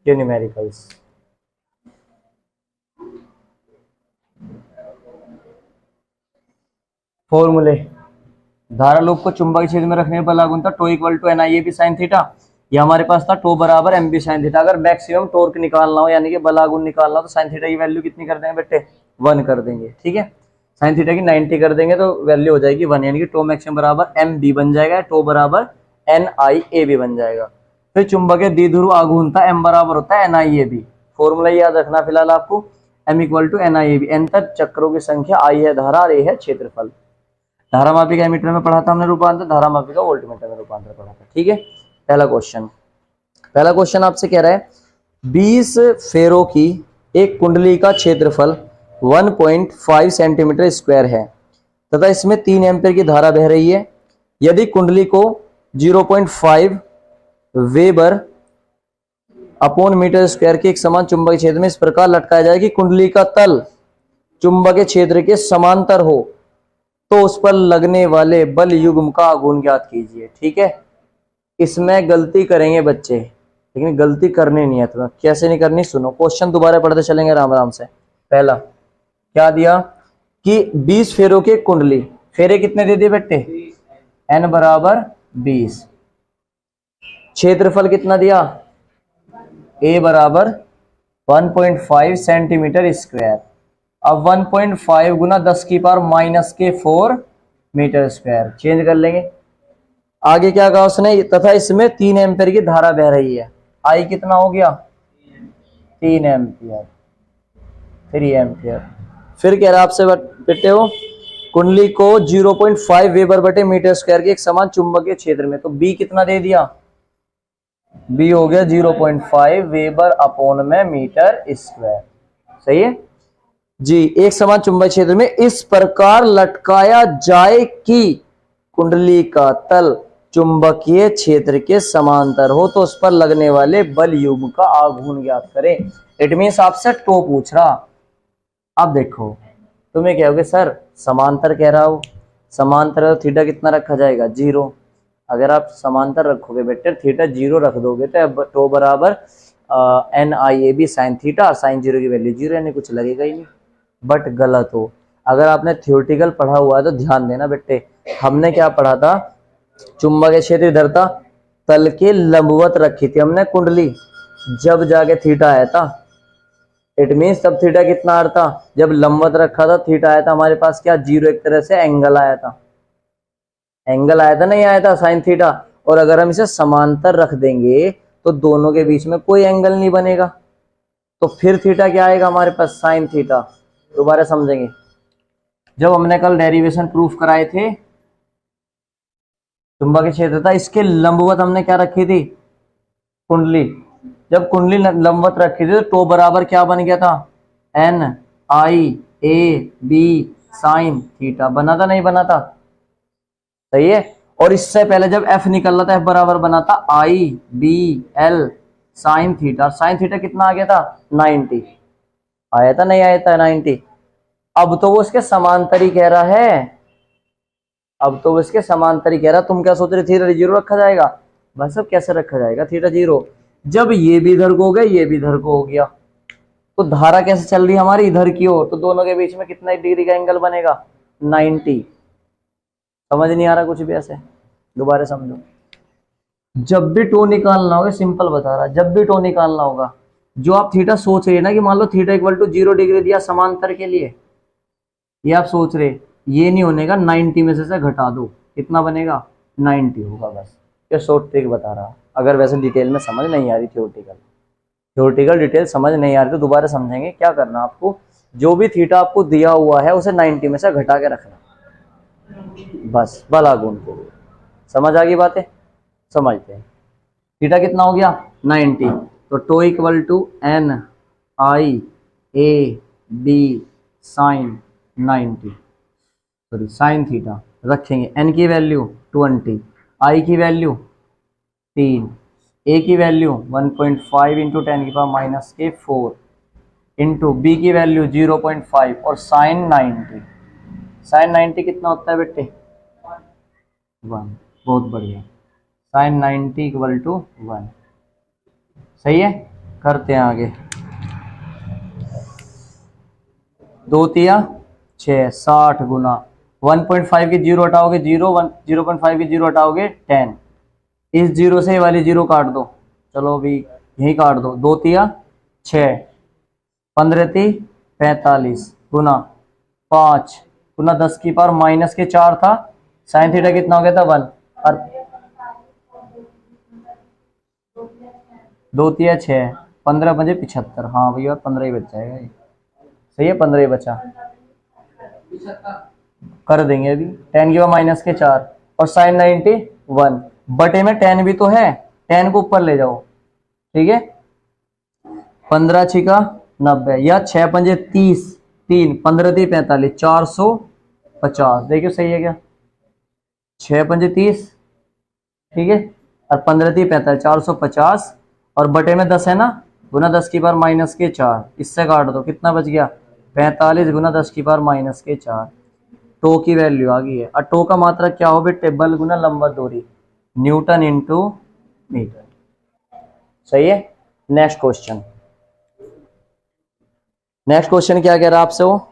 के न्यूमेरिकल्स। फॉर्मूले, धारा लूप को चुंबकीय क्षेत्र में रखने पर लागू था tau equal to NIAB sine theta. ये हमारे पास था टो बराबर MB साइन थीटा। अगर मैक्सिमम टॉर्क निकालना हो यानी कि बलागुण निकालना हो तो साइन थीटा की वैल्यू कितनी कर देंगे बेटे, 1 कर देंगे। ठीक है, साइन थीटा की 90 कर देंगे तो वैल्यू हो जाएगी 1, यानी कि टो मैक्सिमम बराबर MB बन जाएगा, टो बराबर NIAB बन जाएगा। फिर चुंबकीय द्विध्रुव आघूर्णता M बराबर होता है NIAB। फॉर्मूला याद रखना फिलहाल आपको, M equal to NIAB। N तक चक्रों की संख्या, I है धारा और A है क्षेत्रफल। धारामापी का एमीटर में पढ़ा था हमने रूपांतर, धारामापी का वोल्टमीटर में रूपांतर पढ़ा था। ठीक है, पहला क्वेश्चन आपसे कह रहा है 20 फेरों की एक कुंडली का क्षेत्रफल 1.5 सेंटीमीटर स्क्वायर है तथा इसमें 3 एम्पीयर की धारा बह रही है। यदि कुंडली को 0.5 वेबर अपॉन मीटर स्क्वायर के एक समान चुंबकीय क्षेत्र में इस प्रकार लटकाया जाए कि कुंडली का तल चुंबकीय क्षेत्र के समांतर हो तो उस पर लगने वाले बल युग्म का आघूर्ण ज्ञात कीजिए। ठीक है, इसमें गलती करेंगे बच्चे, लेकिन गलती करनी नहीं है। तो कैसे नहीं करनी, सुनो क्वेश्चन दोबारा पढ़ते चलेंगे आराम आराम से। पहला क्या दिया कि 20 फेरों के कुंडली, फेरे कितने दे दिए बेटे, N बराबर 20। क्षेत्रफल कितना दिया, A बराबर 1.5 सेंटीमीटर स्क्वायर। अब 1.5 गुना 10 की पावर माइनस के 4 मीटर स्क्वायर, चेंज कर लेंगे। आगे क्या कहा उसने, तथा इसमें 3 एम्पीयर की धारा बह रही है। आई कितना हो गया, 3 एम्पीयर, 3 एम्पीयर। फिर कह रहा आपसे बेटे हो कुंडली को 0.5 वेबर बटे मीटर स्क्वायर के एक समान चुंबकीय क्षेत्र में, तो बी कितना दे दिया, बी हो गया 0.5 वेबर अपॉन में मीटर स्क्वायर। सही है जी। एक समान चुंबकीय क्षेत्र में इस प्रकार लटकाया जाए कि कुंडली का तल चुंबकीय क्षेत्र के समांतर हो तो उस पर लगने वाले बल युग्म का आघूर्ण ज्ञात करें। इट मींस आपसे टो पूछ रहा। अब देखो तुम्हें क्या होगे, सर समांतर कह रहा हो, समांतर थीटा कितना रखा जाएगा, 0। अगर आप समांतर रखोगे बेटे थीटा 0 रख दोगे तो टो बराबर NIAB साइन थीटा, साइन 0 की वैल्यू 0, यानी कुछ लगेगा ही नहीं। बट गलत हो, अगर आपने थ्योरेटिकल पढ़ा हुआ है तो ध्यान देना बेटे, हमने क्या पढ़ा था, चुंबकीय क्षेत्र इधर था, तल के लंबवत रखी थी हमने कुंडली, जब जाके थीटा आया था। इट मीन्स तब थीटा कितना आ रहा था, जब लंबवत रखा था थीटा आया था हमारे पास क्या, 0, एक तरह से एंगल आया था, एंगल आया था नहीं आया था, साइन थीटा। और अगर हम इसे समांतर रख देंगे तो दोनों के बीच में कोई एंगल नहीं बनेगा, तो फिर थीटा क्या आएगा हमारे पास, साइन थीटा। दोबारा समझेंगे, जब हमने कल डेरिवेशन प्रूफ कराए थे, चुंबकीय क्षेत्र था, इसके लंबवत हमने क्या रखी थी, कुंडली। जब कुंडली लंबवत रखी थी तो टो बराबर क्या बन गया था, NIAB साइन थीटा बना था, नहीं बना था, सही है। और इससे पहले जब F निकल रहा था F बराबर बना था IBL sine theta. Sine theta कितना आ गया था, 90 आया था, नहीं आया था 90। अब तो वो इसके समांतर ही कह रहा है, अब तो वो इसके समांतर ही कह रहा। तुम क्या सोच रहे, थीटा 0 रखा जाएगा, भाई साहब कैसे रखा जाएगा थीटा 0, जब ये भी इधर को हो गया ये भी इधर को हो गया, तो धारा कैसे चल रही है हमारी इधर की ओर, तो दोनों के बीच में कितना डिग्री का एंगल बनेगा, 90। समझ नहीं आ रहा कुछ भी ऐसे, दोबारा समझो। जब भी टो निकालना होगा, सिंपल बता रहा, जब भी टो निकालना होगा, जो आप थीटा सोच रहे ना कि मान लो थीटा इक्वल टू 0 डिग्री दिया समांतर के लिए, ये आप सोच रहे, ये नहीं होने का, 90 में से घटा दो, कितना बनेगा, 90 होगा। बस ये शॉर्ट ट्रिक बता रहा। अगर वैसे डिटेल में समझ नहीं आ रही, थ्योरेटिकल डिटेल समझ नहीं आ रही तो दोबारा समझेंगे। क्या करना आपको, जो भी थीटा आपको दिया हुआ है उसे 90 में से घटा के रखना, बस बलागुण के लिए। समझ आ गई बातें, समझते हैं। थीटा कितना हो गया, 90, तो tau equal to NIAB sine 90, sorry sine theta रखेंगे। n की वैल्यू 20, i की वैल्यू 3, a की वैल्यू 1.5 इंटू 10 की पावर माइनस के 4 इंटू b की वैल्यू 0.5 और साइन 90। साइन 90 कितना होता है बेटे, 1। बहुत बढ़िया, साइन 90 इक्वल टू 1, सही है। करते हैं आगे। 2 तिया 6, 60 गुना 1.5 की जीरो हटाओगे 0, 0.5 की जीरो हटाओगे 10, इस जीरो से ये वाली जीरो काट दो, चलो अभी यही काट दो। 2 तिया 6, 15 ती 45 गुना 5 गुना 10 की पावर माइनस के 4 था, साइन थीटा कितना हो गया था 1, और 2 तिया 6, 15 पंजे 75, हाँ भैया 15 ही बच जाएगा ये, सही है 15 ही बचा, कर देंगे अभी। 10 की पावर माइनस के 4 और साइन 91 बटे में 10 भी तो है, 10 को ऊपर ले जाओ, ठीक है। 15 छिका 90 या 6 पंजे 30, 3 15 ती 45, 450, देखियो सही है क्या, 6 पंजे 30, ठीक है, और 15 ती 45, 450, और बटे में 10 है ना, गुना 10 की पावर माइनस के 4, इससे काट दो, कितना बच गया 45 गुना 10 की पावर माइनस के 4। टो की वैल्यू आ गई है। और टो का मात्रा क्या हो बेटे, बल गुना लंबा दूरी, न्यूटन इंटू मीटर, सही है। नेक्स्ट क्वेश्चन, नेक्स्ट क्वेश्चन क्या कह रहा है आपसे वो,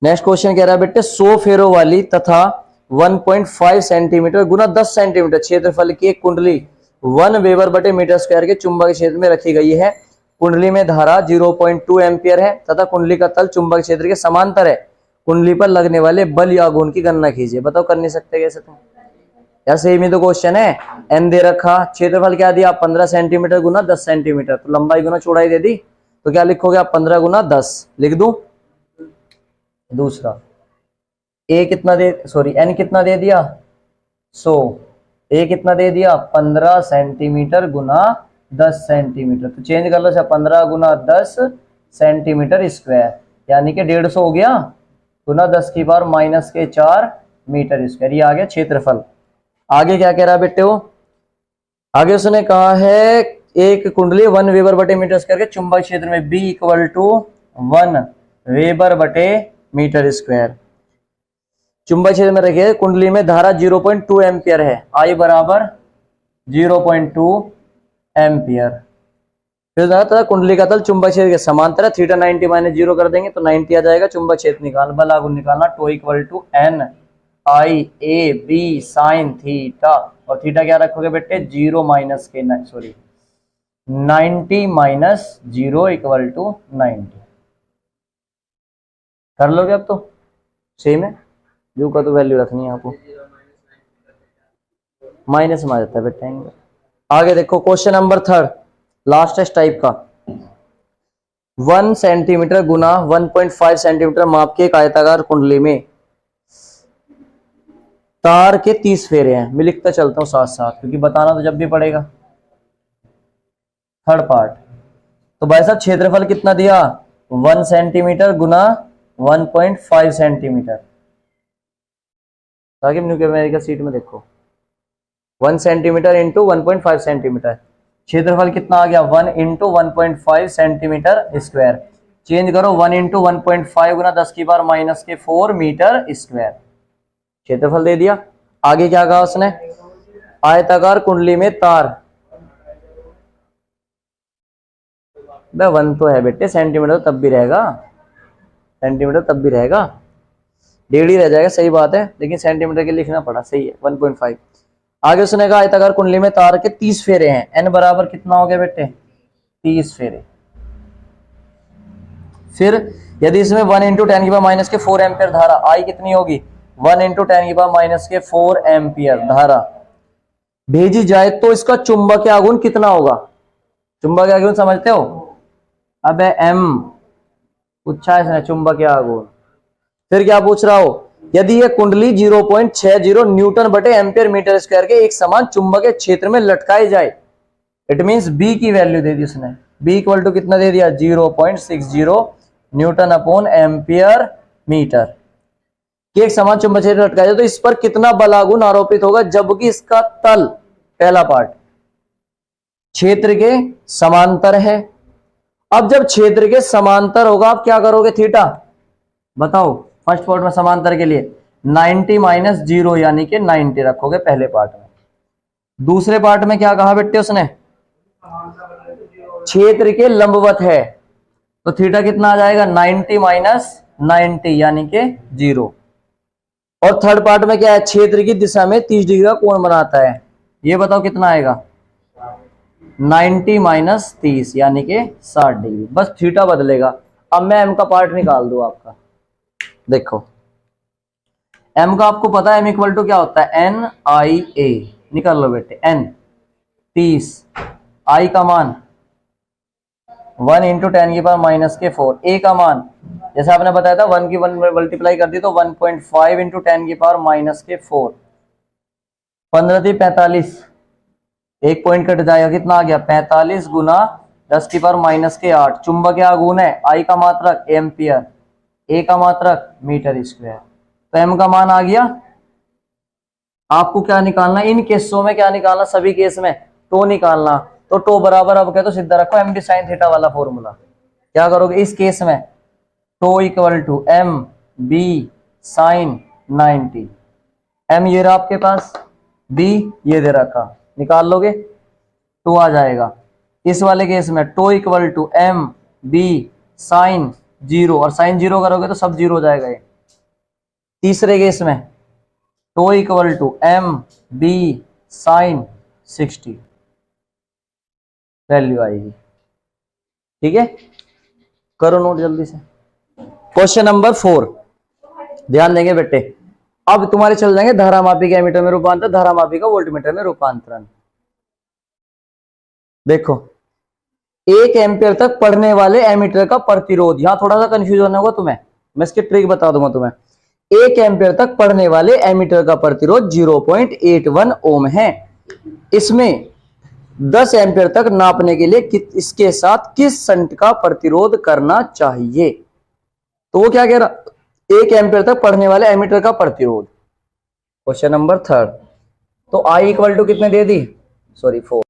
नेक्स्ट क्वेश्चन कह रहा है बेटे 100 फेरों वाली तथा 1.5 सेंटीमीटर गुना 10 सेंटीमीटर क्षेत्रफल की एक कुंडली 1 वेबर बटे मीटर स्क्वायर के चुंबक क्षेत्र में रखी गई है। कुंडली में धारा 0.2 एम्पियर है तथा कुंडली का तल चुंबक क्षेत्र के समांतर है। कुंडली पर लगने वाले बल या गुण की गणना कीजिए। बताओ कर नहीं सकते कैसे तुम, या सेम ही तो क्वेश्चन है। एन दे रखा, क्षेत्रफल क्या दिया 15 सेंटीमीटर गुना 10 सेंटीमीटर, तो लंबाई गुना चौड़ाई दे दी, तो क्या लिखोगे आप 15 गुना 10 लिख दूं। दूसरा ए कितना दे, सॉरी एन कितना दे दिया 100, ए कितना दे दिया 15 सेंटीमीटर गुना 10 सेंटीमीटर, तो चेंज कर लो 15 गुना 10 सेंटीमीटर स्क्वायर, यानी कि 150 हो गया गुना 10 की पावर माइनस के 4 मीटर स्क्वायर, ये आ गया क्षेत्रफल। आगे क्या कह रहा है बेटे वो, आगे उसने कहा है एक कुंडली 1 वेबर बटे मीटर स्क्वायर के चुंबक क्षेत्र में बी इक्वल टू 1 वेबर बटे मीटर स्क्वायर, चुंबक क्षेत्र में रखिए कुंडली में धारा 0.2 एम्पियर है, आई बराबर 0.2 एम्पियर। फिर कुंडली का तल चुंबक क्षेत्र के समांतर है, थीटा 90 माइनस 0 कर देंगे तो 90 आ जाएगा। चुंबक क्षेत्र निकाल, बल आगुन निकालना, tau equal to N I A B sine theta, और थीटा क्या रखोगे बेटे 0 माइनस के, सॉरी 90 माइनस 0 इक्वल टू 90, कर लोगे अब तो सेम है, यू का तो वैल्यू रखनी है आपको, माइनस में आ जाता है बेटा एंगल। आगे देखो क्वेश्चन नंबर 3 लास्ट इस टाइप का, 1 सेंटीमीटर गुना 1.5 सेंटीमीटर माप के एक आयताकार कुंडली में तार के 30 फेरे हैं। मैं लिखता चलता हूं साथ साथ क्योंकि बताना तो जब भी पड़ेगा। थर्ड पार्ट, तो भाई साहब क्षेत्रफल कितना दिया 1 सेंटीमीटर गुना 1.5 सेंटीमीटर, ताकि न्यूक्लियर सीट में देखो 1 सेंटीमीटर इंटू 1.5 सेंटीमीटर, क्षेत्रफल कितना आ गया 1 इंटू 1.5 सेंटीमीटर स्क्वायर, चेंज करो 1 इंटू 1.5 गुना 10 की पावर माइनस के 4 मीटर स्क्वायर, क्षेत्रफल दे दिया। आगे क्या कहा उसने, आयताकार कुंडली में तार, 1 तो है बेटे, सेंटीमीटर तब भी रहेगा, सेंटीमीटर तब भी रहेगा, 1.5 ही रह जाएगा, सही बात है, लेकिन सेंटीमीटर के लिखना पड़ा, सही है 1.5। आगे उसने कहा आयताकार कुंडली में तार के 30 फेरे हैं, एन बराबर कितना हो गया बेटे 30 फेरे। फिर यदि इसमें 1 इंटू 10 की पावर माइनस के 4 एम्पियर धारा, आई कितनी होगी 1 इंटू 10 की पावर माइनस के 4 एम्पियर धारा भेजी जाए तो इसका चुंबकीय आघूर्ण कितना होगा। चुंबकीय आघूर्ण समझते हो, अब एम पूछा है इसने चुंबकीय आघूर्ण। फिर क्या पूछ रहा हो, यदि यह कुंडली 0.60 न्यूटन बटे एम्पियर मीटर स्क्वायर के एक समान चुंबकीय क्षेत्र में लटकाई जाए, इट मींस बी की वैल्यू दे दी उसने, बी इक्वल टू कितना दे दिया 0.60 न्यूटन अपॉन एम्पियर मीटर के एक समान चुंबकीय क्षेत्र लटकाया जाए तो इस पर कितना बलागुण आरोपित होगा, जबकि इसका तल, पहला पार्ट क्षेत्र के समांतर है। अब जब क्षेत्र के समांतर होगा आप क्या करोगे, थीटा बताओ, फर्स्ट पार्ट में समांतर के लिए 90 माइनस 0 यानी कि 90 रखोगे पहले पार्ट में। दूसरे पार्ट में क्या कहा बेटे उसने, क्षेत्र के लंबवत है, तो थीटा कितना आ जाएगा 90 माइनस 90 यानी कि 0। और थर्ड पार्ट में क्या है, क्षेत्र की दिशा में 30 डिग्री का कोण बनाता है, ये बताओ कितना आएगा 90 माइनस 30 यानी कि 60 डिग्री, बस थीटा बदलेगा। अब मैं एम का पार्ट निकाल दूं आपका, देखो एम का आपको पता है एम इक्वल टू क्या होता है एन आई ए, निकाल लो बेटे एन 30, आई का मान 1 इंटू 10 की पावर माइनस के 4, ए का मान जैसे आपने बताया था 1 की 1 में मल्टीप्लाई कर दी तो 1.5 इंटू 10 की पावर माइनस के 4, 15 थी 45, एक पॉइंट कट जाएगा, कितना आ गया 45 गुना 10 की पावर माइनस के 8, चुंबकीय आघूर्ण है, आई का मात्रक एम्पियर, ए का मात्रक मीटर स्क्वायर, तो एम का मान आ गया। आपको क्या निकालना, इन केसों में क्या निकालना, सभी केस में टो निकालना, तो टो बराबर अब क्या तो सीधा रखो एम डी साइन थीटा वाला फॉर्मूला। क्या करोगे इस केस में, tau equal to M B sine 90, M ये रहा आपके पास, बी ये दे रखा, निकाल लोगे टो आ जाएगा। इस वाले केस में tau equal to M B sine 0, और साइन 0 करोगे तो सब 0 हो जाएगा ये। तीसरे केस में tau equal to M B sine 60 value आएगी, ठीक है। करो नोट जल्दी से। क्वेश्चन नंबर 4, ध्यान देंगे बेटे, अब तुम्हारे चल जाएंगे धारामापी का एमीटर में रूपांतर, धारामापी का वोल्टमीटर में रूपांतरण। देखो 1 एम्पियर तक पढ़ने वाले एमीटर का प्रतिरोध, यहां थोड़ा सा कंफ्यूजन होगा तुम्हें, मैं इसकी ट्रिक बता दूंगा तुम्हें। 1 एम्पियर तक पढ़ने वाले एमीटर का प्रतिरोध 0.81 ओम है, इसमें 10 एम्पियर तक नापने के लिए इसके साथ किस संट का प्रतिरोध करना चाहिए। तो वो क्या कह रहा, 1 एम्पियर तक पढ़ने वाले एमीटर का प्रतिरोध। क्वेश्चन नंबर 3, तो आई इक्वल टू कितने दे दी, सॉरी 4,